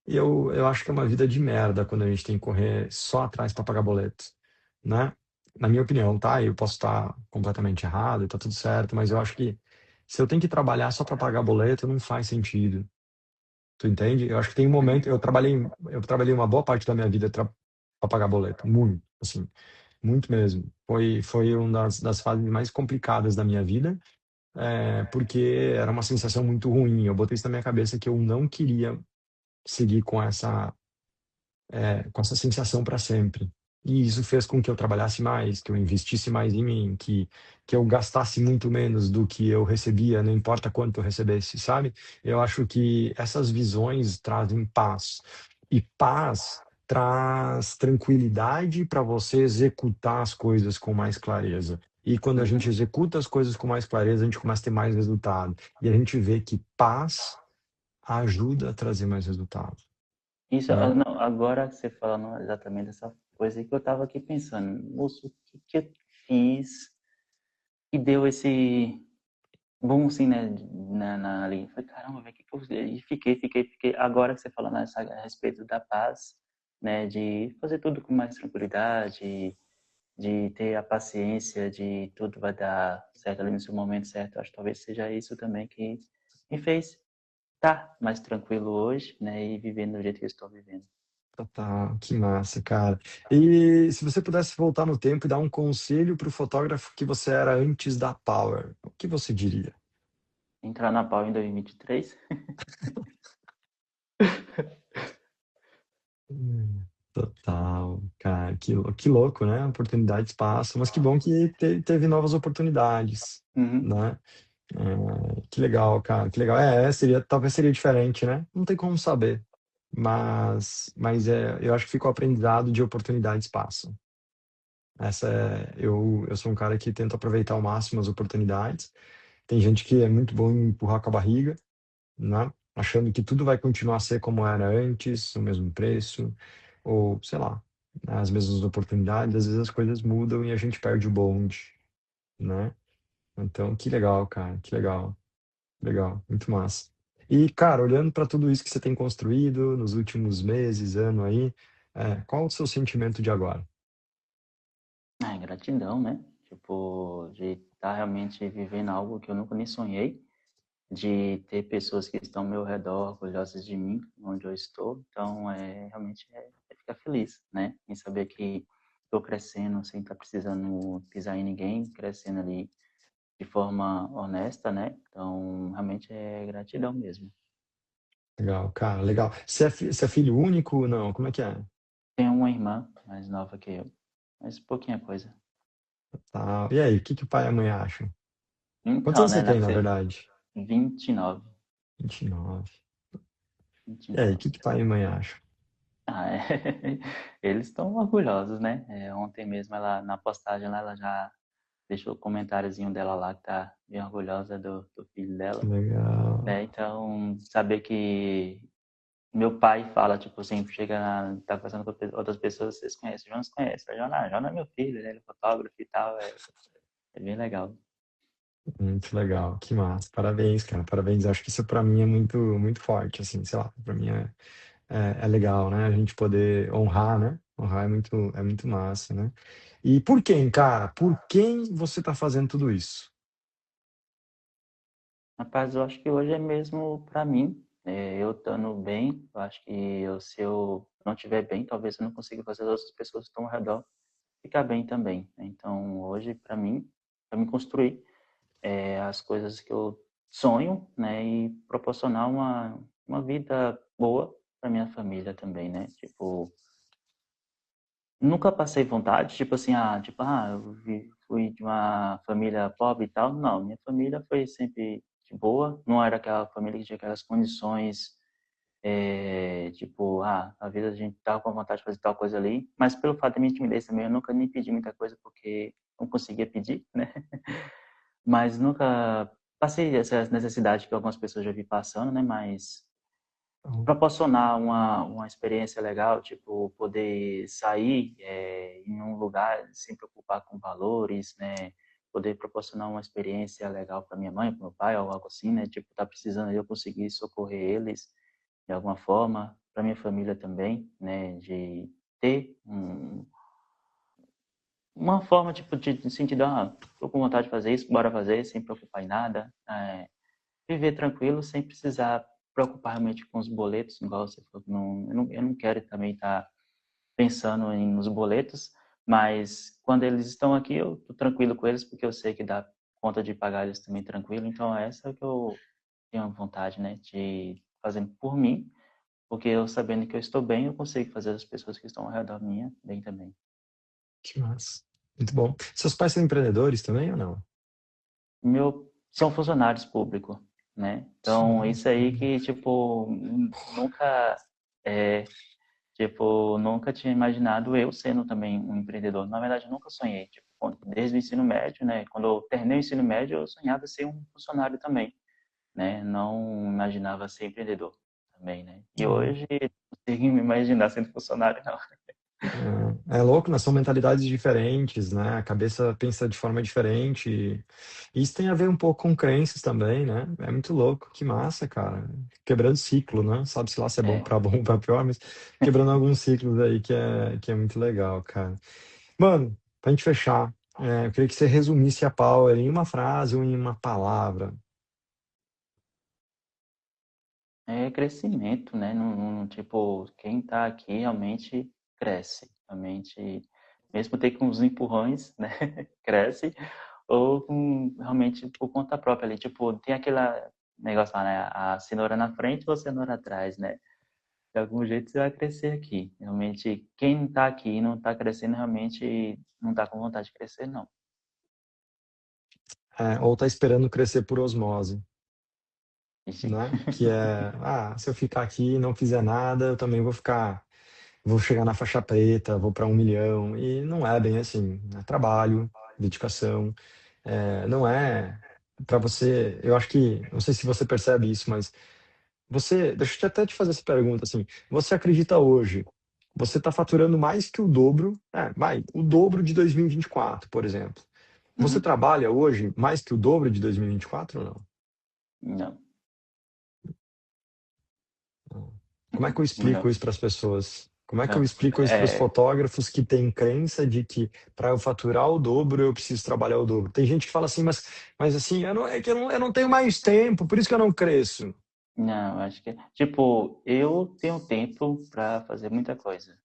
E eu acho que é uma vida de merda quando a gente tem que correr só atrás para pagar boleto, né? Na minha opinião, tá? Eu posso estar completamente errado e tá tudo certo, mas eu acho que se eu tenho que trabalhar só para pagar boleto, não faz sentido. Tu entende? Eu acho que tem um momento, Uhum. eu trabalhei uma boa parte da minha vida para pagar boleto, muito, assim, muito mesmo. Foi uma das fases mais complicadas da minha vida, porque era uma sensação muito ruim. Eu botei isso na minha cabeça que eu não queria seguir com essa sensação para sempre. E isso fez com que eu trabalhasse mais, que eu investisse mais em mim, que eu gastasse muito menos do que eu recebia, não importa quanto eu recebesse, sabe? Eu acho que essas visões trazem paz. E paz traz tranquilidade para você executar as coisas com mais clareza. E quando a gente Uhum. executa as coisas com mais clareza, a gente começa a ter mais resultado. E a gente vê que paz ajuda a trazer mais resultado, Isso, né? não, agora que você falando exatamente essa coisa aí que eu estava aqui pensando, moço, o que que eu fiz que deu esse boom, assim, né, ali. Falei, caramba, velho, o que que eu... E fiquei. Agora que você falando a respeito da paz, né, de fazer tudo com mais tranquilidade, de ter a paciência de tudo vai dar certo ali no seu momento certo. Acho que talvez seja isso também que me fez estar mais tranquilo hoje, né, e vivendo do jeito que eu estou vivendo. Total, que massa, cara. E se você pudesse voltar no tempo e dar um conselho para o fotógrafo que você era antes da Power, o que você diria? Entrar na pau em 2023. Total, cara, que louco, né? Oportunidades passam, mas que bom que teve novas oportunidades, Uhum. né? Que legal, cara, que legal. Talvez seria diferente, né? Não tem como saber, mas eu acho que fica o aprendizado de oportunidades passam. Eu sou um cara que tenta aproveitar ao máximo as oportunidades. Tem gente que é muito bom em empurrar com a barriga, né? Achando que tudo vai continuar a ser como era antes, o mesmo preço, ou sei lá, né, as mesmas oportunidades. Às vezes as coisas mudam e a gente perde o bonde, né? Então, que legal, cara, que legal, legal, muito massa. E, cara, olhando para tudo isso que você tem construído nos últimos meses, ano aí, qual o seu sentimento de agora? Ah, gratidão, né? Tipo, de estar realmente vivendo algo que eu nunca nem sonhei, de ter pessoas que estão ao meu redor orgulhosas de mim, onde eu estou. Então, realmente é ficar feliz, né? Em saber que estou crescendo sem estar precisando pisar em ninguém, crescendo ali de forma honesta, né? Então, realmente é gratidão mesmo. Legal, cara, legal. Você é filho único? Não, como é que é? Tenho uma irmã mais nova que eu, mas pouquinha coisa. Tá. E aí, o que que o pai e a mãe acham? Quantos Então, anos né, você tem, na nasceu verdade? 29. 29. E aí, o 29. que que pai e mãe acham? Ah, é. Eles estão orgulhosos, né? Ontem mesmo, ela, na postagem lá, ela já deixou o comentáriozinho dela lá, que tá bem orgulhosa do filho Que dela. legal. Né? Então, saber que meu pai fala, tipo assim, chega, tá conversando com outras pessoas, vocês conhecem, o Jonas conhece. O Jonas é meu filho, né? Ele é fotógrafo e tal, é bem legal. Muito legal. Que massa. Parabéns, cara. Parabéns. Acho que isso pra mim é muito, muito forte, assim, sei lá, pra mim é legal, né? A gente poder honrar, né? É muito massa, né? E por quem, cara? Por quem você tá fazendo tudo isso? Rapaz, eu acho que hoje é mesmo para mim. Eu estando bem, eu acho que se eu não estiver bem, talvez eu não consiga fazer as outras pessoas que estão ao redor ficar bem também. Então, hoje, para mim construir as coisas que eu sonho, né, e proporcionar uma vida boa para minha família também, né? Tipo, nunca passei vontade, fui de uma família pobre e tal. Não, minha família foi sempre de boa, não era aquela família que tinha aquelas condições, a vida a gente tava com vontade de fazer tal coisa ali, mas pelo fato da minha timidez também, eu nunca nem pedi muita coisa porque não conseguia pedir, né? Mas nunca passei essa necessidade que algumas pessoas já vi passando, né? Mas Então, proporcionar uma experiência legal, tipo, poder sair em um lugar sem preocupar com valores, né? Poder proporcionar uma experiência legal para minha mãe, para meu pai, ou algo assim, né? Tipo, tá precisando eu conseguir socorrer eles de alguma forma, para minha família também, né? De ter uma forma, tipo, de sentido, tô com vontade de fazer isso, bora fazer, sem preocupar em nada. Viver tranquilo sem precisar preocupar realmente com os boletos, igual você falou. Não, eu não quero também estar pensando nos boletos, mas quando eles estão aqui, eu tô tranquilo com eles, porque eu sei que dá conta de pagar eles também tranquilo. Então, essa é o que eu tenho vontade, né, de fazer por mim, porque eu sabendo que eu estou bem, eu consigo fazer as pessoas que estão ao redor minha bem também. que massa. Muito bom. Seus pais são empreendedores também ou não? São funcionários públicos, né? Então, Funcionários isso aí que, públicos. tipo, nunca, é, nunca tinha imaginado eu sendo também um empreendedor. Na verdade, eu nunca sonhei. Tipo, desde o ensino médio, né? Quando eu terminei o ensino médio, eu sonhava ser um funcionário também, né? Não imaginava ser empreendedor também, né? E Não. hoje, não consigo me imaginar sendo funcionário, não. É louco, né? São mentalidades diferentes, né? A cabeça pensa de forma diferente. E isso tem a ver um pouco com crenças também, né? É muito louco, que massa, cara. Quebrando ciclo, né? Sabe-se lá se é É, bom ou pra pior, mas quebrando alguns ciclos aí que é muito legal, cara. Mano, pra gente fechar, eu queria que você resumisse a Power em uma frase ou em uma palavra. é crescimento, né? Tipo, quem está aqui realmente cresce, realmente, mesmo ter com uns empurrões, né? Cresce, ou realmente por conta própria ali. Tipo, tem aquele negócio lá, né? A cenoura na frente ou a cenoura atrás, né? De algum jeito você vai crescer aqui. Realmente, quem não está aqui e não está crescendo, realmente não está com vontade de crescer, não. Ou tá esperando crescer por osmose, Ixi. né? Que é, se eu ficar aqui e não fizer nada, eu também vou chegar na faixa preta, vou para 1 milhão. E não é bem assim. É trabalho, dedicação. Não é para você. Eu acho que, não sei se você percebe isso, mas deixa eu até te fazer essa pergunta assim. Você acredita hoje? Você está faturando mais que o dobro, o dobro de 2024, por exemplo. Você Uhum. trabalha hoje mais que o dobro de 2024 ou não? Não, Não. Como é que eu explico não. isso para as pessoas? Como é que eu Não. explico isso para os É, fotógrafos que têm crença de que para eu faturar o dobro eu preciso trabalhar o dobro? Tem gente que fala assim, mas assim, é que eu não tenho mais tempo, por isso que eu não cresço. não, acho que, tipo, eu tenho tempo para fazer muita coisa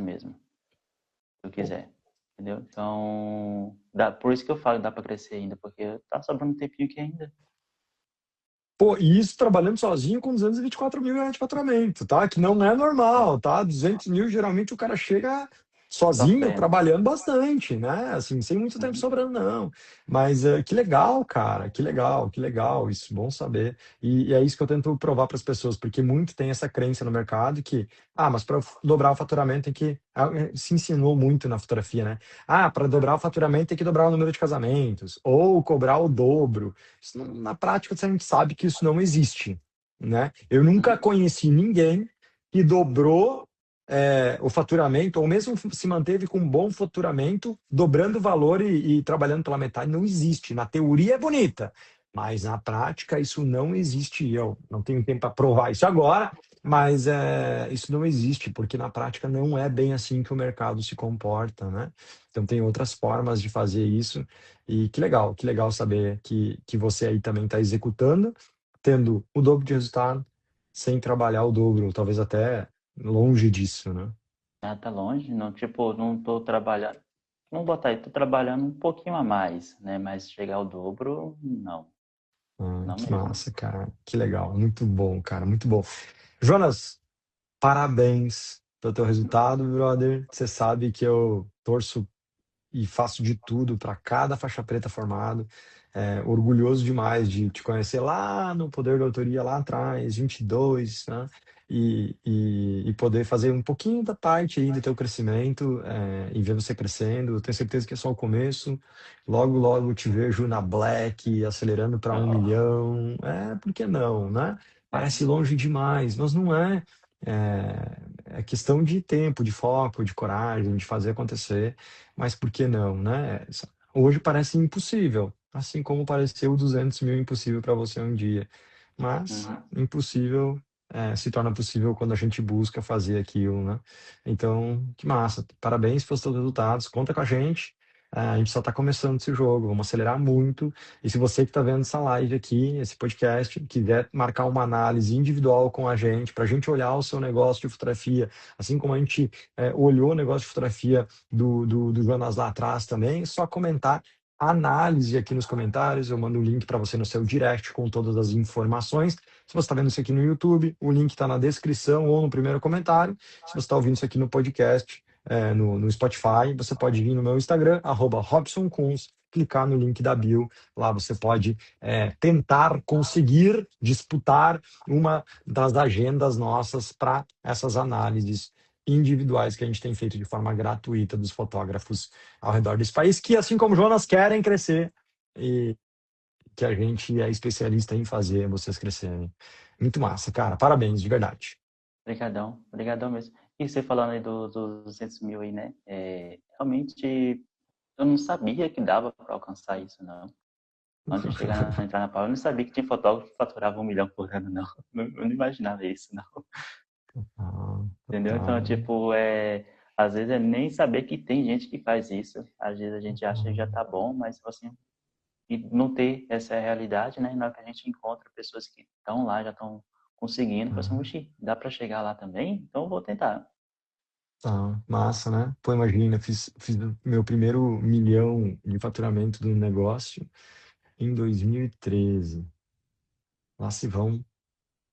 mesmo, se eu Pô, quiser, entendeu? Então, por isso que eu falo, dá para crescer ainda, porque tá sobrando um tempinho aqui ainda. e isso trabalhando sozinho com 224 mil reais de faturamento, tá? Que não é normal, tá? 200 mil, geralmente o cara chega sozinho, Sofrendo. trabalhando bastante, né? Assim, sem muito tempo Uhum. sobrando, não. Mas que legal, cara, que legal, isso, bom saber. E é isso que eu tento provar para as pessoas, porque muito tem essa crença no mercado que, mas para dobrar o faturamento tem que. Se ensinou muito na fotografia, né? Para dobrar o faturamento tem que dobrar o número de casamentos, ou cobrar o dobro. Na prática, a gente sabe que isso não existe, né? Eu nunca Uhum. conheci ninguém que dobrou o faturamento, ou mesmo se manteve com um bom faturamento, dobrando o valor e trabalhando pela metade. Não existe. Na teoria é bonita, mas na prática isso não existe. E eu não tenho tempo para provar isso agora, mas isso não existe, porque na prática não é bem assim que o mercado se comporta, né? Então tem outras formas de fazer isso, e que legal saber que você aí também está executando, tendo o dobro de resultado, sem trabalhar o dobro, ou talvez até longe disso, né? Ah, tá longe, não, tipo, não tô trabalhando, não botar aí, tô trabalhando um pouquinho a mais, né? Mas chegar ao dobro, não, não Que mesmo. massa, cara. Que legal. Muito bom, cara. Muito bom. Jonas, parabéns pelo teu resultado, brother. Você sabe que eu torço e faço de tudo para cada faixa preta formado. Orgulhoso demais de te conhecer lá no Poder da Autoria, lá atrás, 22, né? E poder fazer um pouquinho da parte aí do teu crescimento, e ver você crescendo. Eu tenho certeza que é só o começo. Logo, logo te vejo na Black, acelerando para 1 milhão. Por que não, né? É. Parece longe demais, mas não é. É questão de tempo, de foco, de coragem, de fazer acontecer. Mas por que não, né? Hoje parece impossível, assim como pareceu 200 mil impossível para você um dia. Mas Uhum. impossível se torna possível quando a gente busca fazer aquilo, né? Então, que massa. Parabéns pelos seus resultados. Conta com a gente. A gente só está começando esse jogo. Vamos acelerar muito. E se você que está vendo essa live aqui, esse podcast, quiser marcar uma análise individual com a gente, para a gente olhar o seu negócio de fotografia, assim como a gente olhou o negócio de fotografia do Jonas lá atrás também, é só comentar análise aqui nos comentários, eu mando o link para você no seu direct com todas as informações. Se você está vendo isso aqui no YouTube, o link está na descrição ou no primeiro comentário. Se você está ouvindo isso aqui no podcast, no Spotify, você pode vir no meu Instagram, @RobsonKuns, clicar no link da bio. Lá você pode tentar conseguir disputar uma das agendas nossas para essas análises individuais que a gente tem feito de forma gratuita dos fotógrafos ao redor desse país, que, assim como Jonas, querem crescer e que a gente é especialista em fazer vocês crescerem. Muito massa, cara. Parabéns, de verdade. Obrigadão, obrigadão mesmo. E você falando aí dos 200 mil aí, né? Realmente, eu não sabia que dava para alcançar isso, não. Antes de entrar na Power, eu não sabia que tinha fotógrafo que faturava 1 milhão por ano, não. Eu não imaginava isso, não. Ah, Entendeu? Então, total, tipo, às vezes é nem saber que tem gente que faz isso. Às vezes a gente acha que total. já tá bom, mas assim, e não ter essa realidade, né? Na hora que a gente encontra pessoas que estão lá, já estão conseguindo, fala assim, Ah, "Oxi, dá para chegar lá também? Então eu vou tentar." tá. Massa, né? Pô, imagina, fiz meu primeiro milhão de faturamento do negócio em 2013. Lá se vão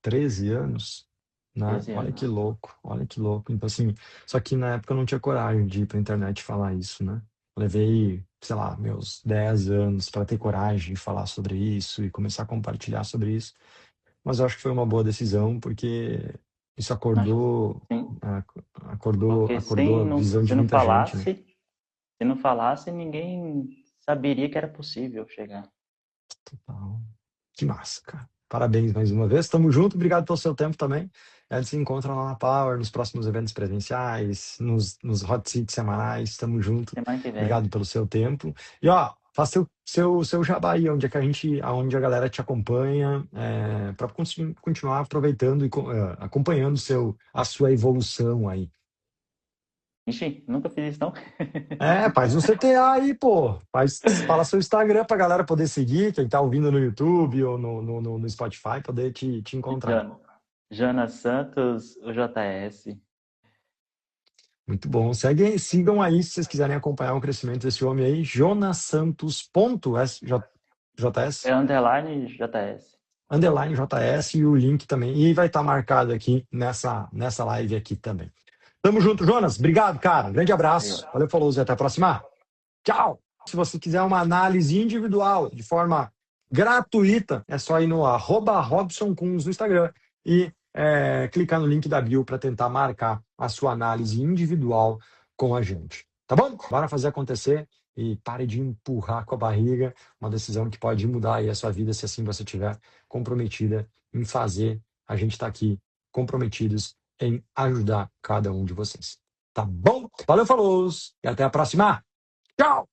13 anos, né? 13 Olha que anos. louco, olha que louco. Então, assim, só que na época eu não tinha coragem de ir pra internet falar isso, né? Levei, sei lá, meus 10 anos para ter coragem de falar sobre isso e começar a compartilhar sobre isso. Mas eu acho que foi uma boa decisão, porque isso Acho que sim. Porque acordou a visão de se não muita gente, né? falasse, se não falasse, ninguém saberia que era possível chegar. Total. Que massa, cara. Parabéns mais uma vez. Tamo junto. Obrigado pelo seu tempo também. A gente se encontra lá na Power, nos próximos eventos presenciais, nos hot seats semanais. Tamo junto. Semana que vem. Obrigado pelo seu tempo. E, ó, faça seu jabá aí, onde é que onde a galera te acompanha, para continuar aproveitando e acompanhando a sua evolução aí. Ixi, nunca fiz isso, não. Faz um CTA aí, pô. Fala seu Instagram pra galera poder seguir, quem tá ouvindo no YouTube ou no Spotify, poder te encontrar. Jana Santos, o JS. Muito bom. Sigam aí se vocês quiserem acompanhar o crescimento desse homem aí, JS, Underline JS. underline JS, e o link também. E vai estar marcado aqui nessa live aqui também. Tamo junto, Jonas. Obrigado, cara. Grande abraço. Valeu, falou, Zé. Até a próxima. Tchau! Se você quiser uma análise individual, de forma gratuita, é só ir no @RobsonKuns no Instagram e clicar no link da bio para tentar marcar a sua análise individual com a gente. Tá bom? Bora fazer acontecer e pare de empurrar com a barriga uma decisão que pode mudar aí a sua vida se assim você estiver comprometida em fazer. A gente está aqui comprometidos em ajudar cada um de vocês. Tá bom? Valeu, falou! E até a próxima! Tchau!